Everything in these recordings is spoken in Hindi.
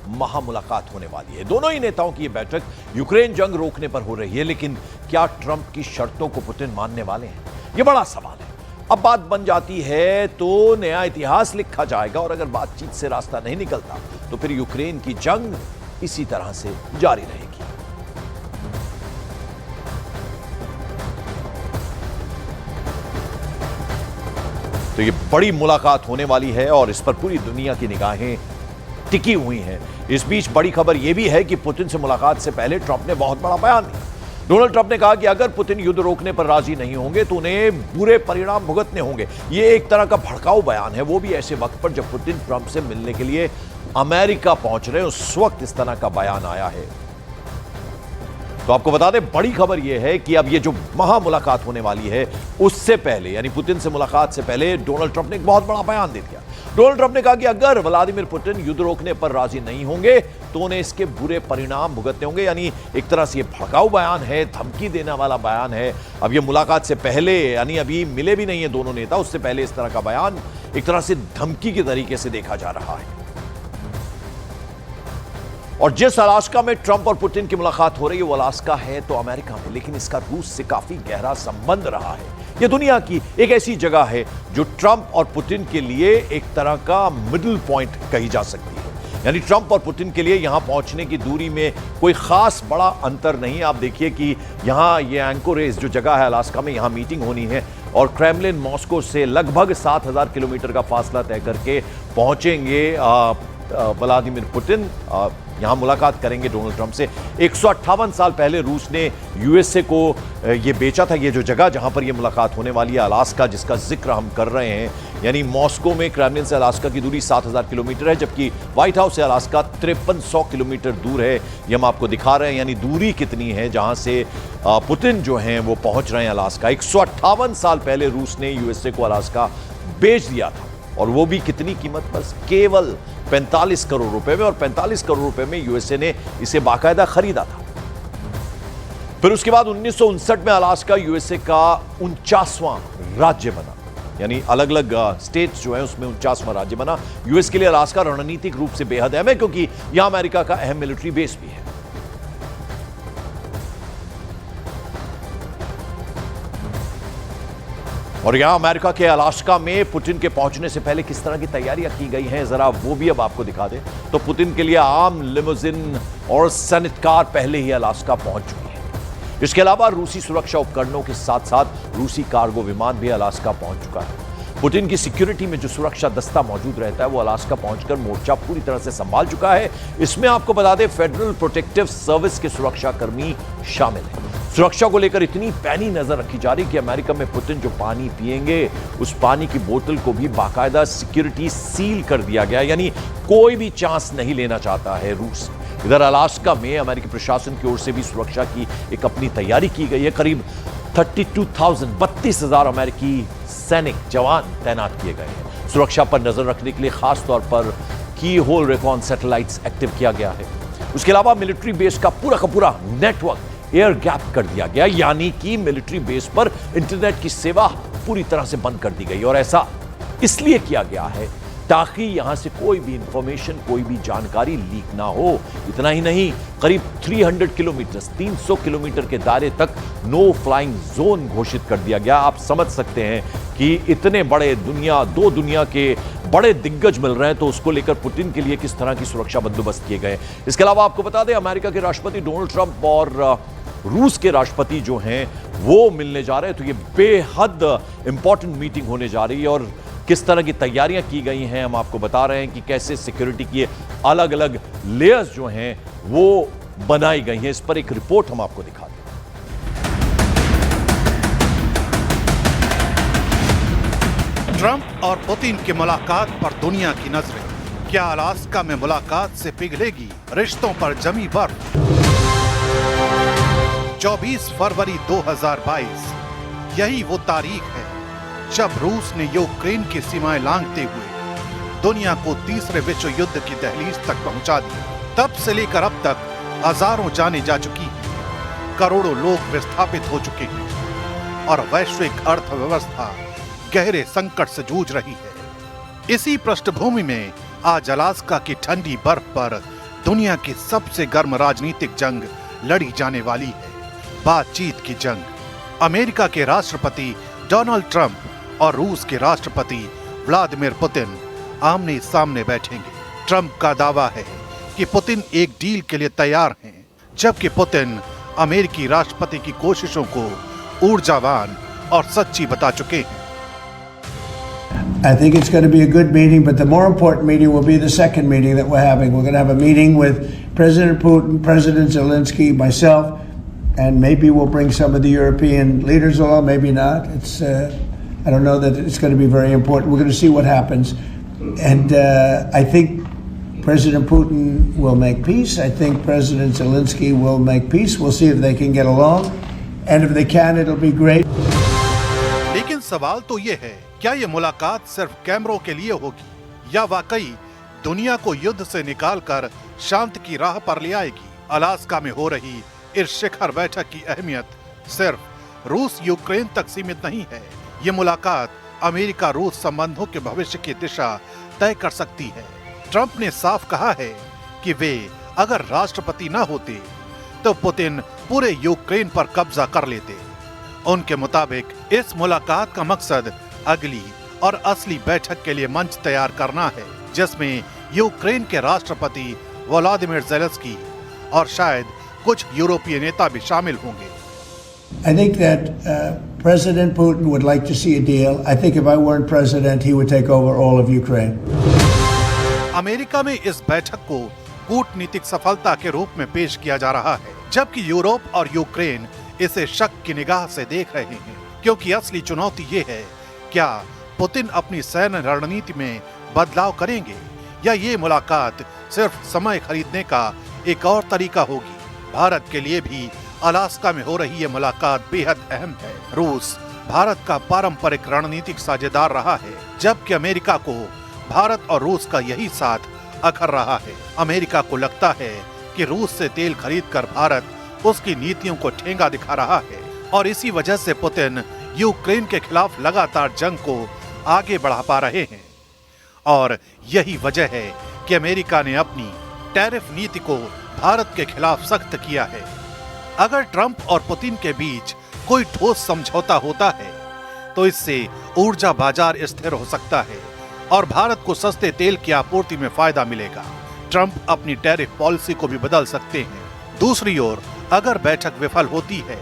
महामुलाकात होने वाली है। दोनों ही नेताओं की यह बैठक यूक्रेन जंग रोकने पर हो रही है, लेकिन क्या ट्रंप की शर्तों को पुतिन मानने वाले हैं? यह बड़ा सवाल है। अब बात बन जाती है तो नया इतिहास लिखा जाएगा, और अगर बातचीत से रास्ता नहीं निकलता तो फिर यूक्रेन की जंग इसी तरह से जारी रहेगी। तो ये बड़ी मुलाकात होने वाली है और इस पर पूरी दुनिया की निगाहें टिकी हुई हैं। इस बीच बड़ी खबर यह भी है कि पुतिन से मुलाकात से पहले ट्रंप ने बहुत बड़ा बयान दिया। डोनाल्ड ट्रंप ने कहा कि अगर पुतिन युद्ध रोकने पर राजी नहीं होंगे तो उन्हें बुरे परिणाम भुगतने होंगे। यह एक तरह का भड़काऊ बयान है, वो भी ऐसे वक्त पर जब पुतिन ट्रंप से मिलने के लिए अमेरिका पहुंच रहे हैं, उस वक्त इस तरह का बयान आया है। तो आपको बता दें, बड़ी खबर यह है कि अब ये जो महामुलाकात होने वाली है उससे पहले, यानी पुतिन से मुलाकात से पहले डोनाल्ड ट्रंप ने एक बहुत बड़ा बयान दे दिया। डोनाल्ड ट्रंप ने कहा कि अगर व्लादिमीर पुतिन युद्ध रोकने पर राजी नहीं होंगे तो उन्हें इसके बुरे परिणाम भुगतने होंगे। यानी एक तरह से ये भड़काऊ बयान है, धमकी देने वाला बयान है। अब ये मुलाकात से पहले, यानी अभी मिले भी नहीं है दोनों नेता, उससे पहले इस तरह का बयान एक तरह से धमकी के तरीके से देखा जा रहा है। और जिस अलास्का में ट्रंप और पुतिन की मुलाकात हो रही है वो अलास्का है तो अमेरिका में, लेकिन इसका रूस से काफी गहरा संबंध रहा है। यह दुनिया की एक ऐसी जगह है जो ट्रंप और पुतिन के लिए एक तरह का मिडिल पॉइंट कही जा सकती है। यानी ट्रंप और पुतिन के लिए यहां पहुंचने की दूरी में कोई खास बड़ा अंतर नहीं। आप देखिए कि यहां ये एंकोरेज जो जगह है अलास्का में, यहां मीटिंग होनी है और क्रेमलिन मॉस्को से लगभग 7,000 किलोमीटर का फासला तय करके पहुंचेंगे व्लादिमीर पुतिन। यहां मुलाकात करेंगे डोनाल्ड ट्रंप से। 158 साल पहले रूस ने यूएसए को यह बेचा था, ये जो जगह जहां पर यह मुलाकात होने वाली है अलास्का, जिसका जिक्र हम कर रहे हैं। यानी मॉस्को में क्रेमलिन से अलास्का की दूरी 7,000 किलोमीटर है, जबकि व्हाइट हाउस से अलास्का 5300 किलोमीटर दूर है। ये हम आपको दिखा रहे हैं, यानी दूरी कितनी है जहां से पुतिन जो हैं वो पहुंच रहे हैं अलास्का। 158 साल पहले रूस ने यूएसए को अलास्का बेच दिया था, और वो भी कितनी कीमत पर? केवल 45 करोड़ रुपए में, और 45 करोड़ रुपए में यूएसए ने इसे बाकायदा खरीदा था। फिर उसके बाद 1959 में अलास्का यूएसए का 49वां राज्य बना। यानी अलग अलग स्टेट्स जो है उसमें 49वां राज्य बना। यूएस के लिए अलास्का रणनीतिक रूप से बेहद अहम है, क्योंकि यहां अमेरिका का अहम मिलिट्री बेस भी है। और यहां अमेरिका के अलास्का में पुतिन के पहुंचने से पहले किस तरह की तैयारियां की गई हैं, जरा वो भी अब आपको दिखा दें। तो पुतिन के लिए आम लिमोजिन और सेनेट कार पहले ही अलास्का पहुंच चुकी है। इसके अलावा रूसी सुरक्षा उपकरणों के साथ साथ रूसी कार्गो विमान भी अलास्का पहुंच चुका है। पुतिन की सिक्योरिटी में जो सुरक्षा दस्ता मौजूद रहता है वो अलास्का पहुंचकर मोर्चा पूरी तरह से संभाल चुका है। इसमें आपको बता दें, फेडरल प्रोटेक्टिव सर्विस के सुरक्षा कर्मी शामिल हैं। सुरक्षा को लेकर इतनी पैनी नजर रखी जा रही कि अमेरिका में पुतिन जो पानी पिएंगे उस पानी की बोतल को भी बाकायदा सिक्योरिटी सील कर दिया गया। यानी कोई भी चांस नहीं लेना चाहता है रूस। इधर अलास्का में अमेरिकी प्रशासन की ओर से भी सुरक्षा की एक अपनी तैयारी की गई है। करीब 32,000 अमेरिकी सैनिक जवान तैनात किए गए हैं। सुरक्षा पर नजर रखने के लिए खास तौर पर की होल रेकॉन सैटेलाइट्स एक्टिव किया गया है। उसके अलावा मिलिट्री बेस का पूरा नेटवर्क एयर गैप कर दिया गया, यानी कि मिलिट्री बेस पर इंटरनेट की सेवा पूरी तरह से बंद कर दी गई। और ऐसा इसलिए किया गया है ताकि यहां से कोई भी इंफॉर्मेशन, कोई भी जानकारी लीक ना हो। इतना ही नहीं, करीब 300 किलोमीटर के दायरे तक नो फ्लाइंग जोन घोषित कर दिया गया। आप समझ सकते हैं कि इतने बड़े दो दुनिया के बड़े दिग्गज मिल रहे हैं, तो उसको लेकर पुतिन के लिए किस तरह की सुरक्षा बंदोबस्त किए गए। इसके अलावा आपको बता दें, अमेरिका के राष्ट्रपति डोनाल्ड ट्रंप और रूस के राष्ट्रपति जो हैं वो मिलने जा रहे हैं। तो ये बेहद इंपॉर्टेंट मीटिंग होने जा रही है, और किस तरह की तैयारियां की गई हैं हम आपको बता रहे हैं कि कैसे सिक्योरिटी की अलग अलग लेयर्स जो हैं वो बनाई गई हैं। इस पर एक रिपोर्ट हम आपको दिखा दें। ट्रंप और पुतिन की मुलाकात पर दुनिया की नजरें। क्या अलास्का में मुलाकात से पिघलेगी रिश्तों पर जमी बर्फ? 24 फरवरी 2022 यही वो तारीख है जब रूस ने यूक्रेन की सीमाएं लांघते हुए दुनिया को तीसरे विश्व युद्ध की दहलीज तक पहुंचा दिया। तब से लेकर अब तक हजारों जानें जा चुकी हैं, करोड़ों लोग विस्थापित हो चुके हैं और वैश्विक अर्थव्यवस्था गहरे संकट से जूझ रही है। इसी पृष्ठभूमि में आज अलास्का की ठंडी बर्फ पर दुनिया की सबसे गर्म राजनीतिक जंग लड़ी जाने वाली है, बातचीत की जंग। अमेरिका के राष्ट्रपति डोनाल्ड ट्रंप और रूस के राष्ट्रपति व्लादिमीर पुतिन आमने सामने बैठेंगे। ट्रंप का दावा है कि पुतिन एक डील के लिए तैयार हैं, जबकि पुतिन अमेरिकी राष्ट्रपति की कोशिशों को ऊर्जावान और सच्ची बता चुके हैं। I think it's going to be a good meeting, but the more important meeting will be the second meeting that we're having. We're going to have a meeting with President Putin, President Zelensky, myself, and maybe we'll bring some of the European leaders along, maybe not. I don't know that it's going to be very important. We're going to see what happens. And I think President Putin will make peace. I think President Zelensky will make peace. We'll see if they can get along. And if they can, it'll be great. लेकिन सवाल तो ये है, क्या ये मुलाकात सिर्फ कैमरों के लिए होगी या वाकई दुनिया को युद्ध से निकालकर शांति की राह पर ले आएगी? अलास्का में हो रही इस शिखर बैठक की अहमियत सिर्फ रूस यूक्रेन तक सीमित नहीं है। ये मुलाकात अमेरिका रूस संबंधों के भविष्य की दिशा तय कर सकती है। ट्रंप ने साफ कहा है कि वे अगर राष्ट्रपति न होते तो पुतिन पूरे यूक्रेन पर कब्जा कर लेते। उनके मुताबिक इस मुलाकात का मकसद अगली और असली बैठक के लिए मंच तैयार करना है, जिसमें यूक्रेन के राष्ट्रपति व्लादिमीर ज़ेलेंस्की और शायद कुछ यूरोपीय नेता भी शामिल होंगे। I think that President Putin would like to see a deal. I think if I weren't president, he would take over all of Ukraine. America में इस बैठक को कूटनीतिक सफलता के रूप में पेश किया जा रहा है, जबकि यूरोप और यूक्रेन इसे शक की निगाह से देख रहे हैं, क्योंकि असली चुनौती ये है, क्या पुतिन अपनी सैन्य रणनीति में बदलाव करेंगे या ये मुलाकात सिर्फ समय खरीदने का एक और तरीका होगी? भारत के लिए भी अलास्का में हो रही ये मुलाकात बेहद अहम है। रूस भारत का पारंपरिक रणनीतिक साझेदार रहा है, जबकि अमेरिका को भारत और रूस का यही साथ अखर रहा है। अमेरिका को लगता है कि रूस से तेल खरीदकर भारत उसकी नीतियों को ठेंगा दिखा रहा है और इसी वजह से पुतिन यूक्रेन के खिलाफ लगातार जंग को आगे बढ़ा पा रहे हैं। और यही वजह है कि अमेरिका ने अपनी टैरिफ नीति को भारत के खिलाफ सख्त किया है। अगर ट्रंप और पुतिन के बीच कोई ठोस समझौता होता है तो इससे ऊर्जा बाजार स्थिर हो सकता है और भारत को सस्ते तेल की आपूर्ति में फायदा मिलेगा। ट्रंप अपनी टैरिफ पॉलिसी को भी बदल सकते हैं। दूसरी ओर अगर बैठक विफल होती है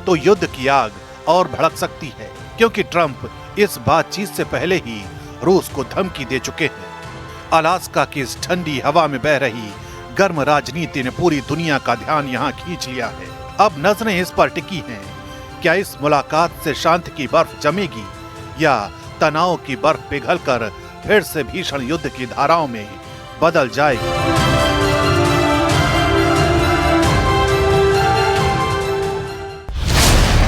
तो युद्ध की आग और भड़क सकती है, क्योंकि ट्रंप इस बातचीत से पहले ही रूस को धमकी दे चुके हैं। अलास्का की इस ठंडी हवा में बह रही गर्म राजनीति ने पूरी दुनिया का ध्यान यहाँ खींच लिया है। अब नजरें इस पर टिकी हैं, क्या इस मुलाकात से शांति की बर्फ जमेगी या तनाव की बर्फ पिघलकर फिर से भीषण युद्ध की धाराओं में बदल जाएगी?